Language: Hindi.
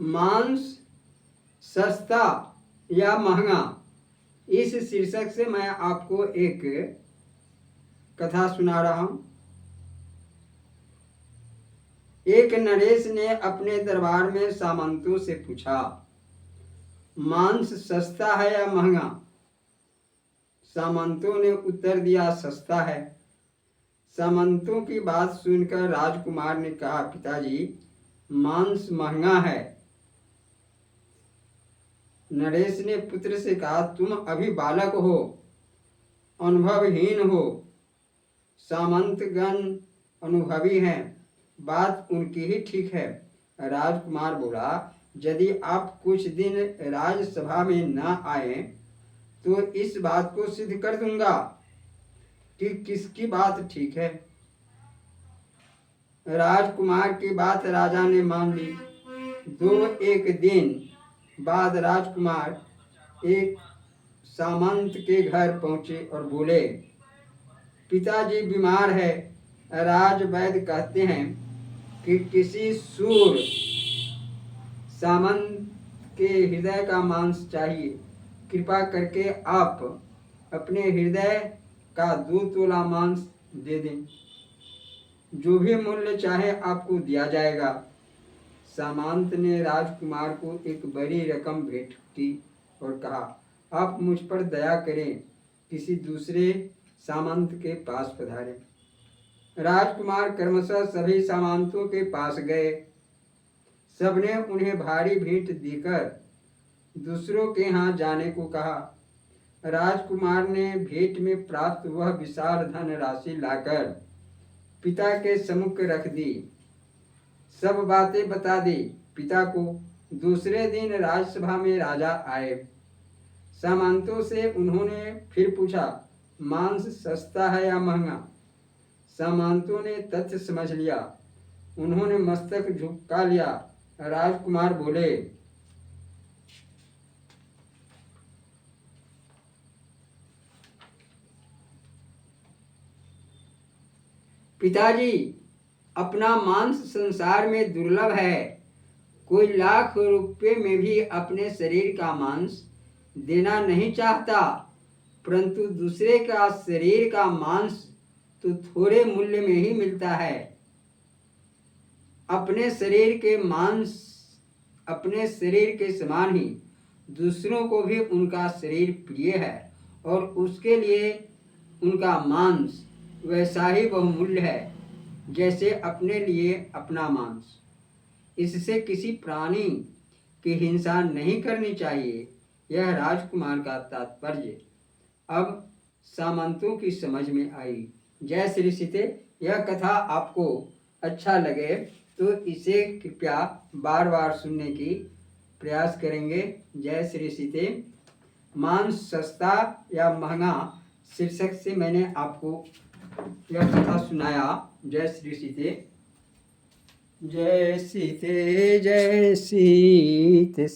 मांस सस्ता या महंगा, इस शीर्षक से मैं आपको एक कथा सुना रहा हूं। एक नरेश ने अपने दरबार में सामंतों से पूछा, मांस सस्ता है या महंगा? सामंतों ने उत्तर दिया, सस्ता है। सामंतों की बात सुनकर राजकुमार ने कहा, पिताजी, मांस महंगा है। नरेश ने पुत्र से कहा, तुम अभी बालक हो, अनुभवहीन हो। सामंतगण अनुभवी हैं, बात उनकी ही ठीक है। राजकुमार बोला, यदि आप कुछ दिन राजसभा में न आए तो इस बात को सिद्ध कर दूंगा कि किसकी बात ठीक है। राजकुमार की बात राजा ने मान ली। एक दिन बाद राजकुमार एक सामंत के घर पहुंचे और बोले, पिताजी बीमार है। राजवैद्य कहते हैं कि किसी शूर सामंत के हृदय का मांस चाहिए। कृपा करके आप अपने हृदय का 2 तोला मांस दे दें, जो भी मूल्य चाहे आपको दिया जाएगा। सामंत ने राजकुमार को एक बड़ी रकम भेंट की और कहा, आप मुझ पर दया करें, किसी दूसरे सामंत के पास पधारें। राजकुमार क्रमशः सभी सामंतों के पास गए। सबने उन्हें भारी भेंट देकर दूसरों के यहाँ जाने को कहा। राजकुमार ने भेंट में प्राप्त वह विशाल धन राशि लाकर पिता के सम्मुख रख दी, सब बातें बता दी पिता को। दूसरे दिन राजसभा में राजा आए। सामंतों से उन्होंने फिर पूछा, मांस सस्ता है या महंगा? सामंतों ने तथ्य समझ लिया। उन्होंने मस्तक झुका लिया। राजकुमार बोले, पिताजी, अपना मांस संसार में दुर्लभ है। कोई लाख रुपए में भी अपने शरीर का मांस देना नहीं चाहता, परंतु दूसरे का शरीर का मांस तो थोड़े मूल्य में ही मिलता है। अपने शरीर के मांस अपने शरीर के समान ही दूसरों को भी उनका शरीर प्रिय है और उसके लिए उनका मांस वैसा ही बहुमूल्य है जैसे अपने लिए अपना मांस। इससे किसी प्राणी की हिंसा नहीं करनी चाहिए। यह राजकुमार का तात्पर्य अब सामंतों की समझ में आई। जय श्री सीते। यह कथा आपको अच्छा लगे तो इसे कृपया बार बार सुनने की प्रयास करेंगे। जय श्री सीते। मांस सस्ता या महंगा शीर्षक से मैंने आपको यह कथा सुनाया। जय श्री सीते। जय सीते, जय सीते।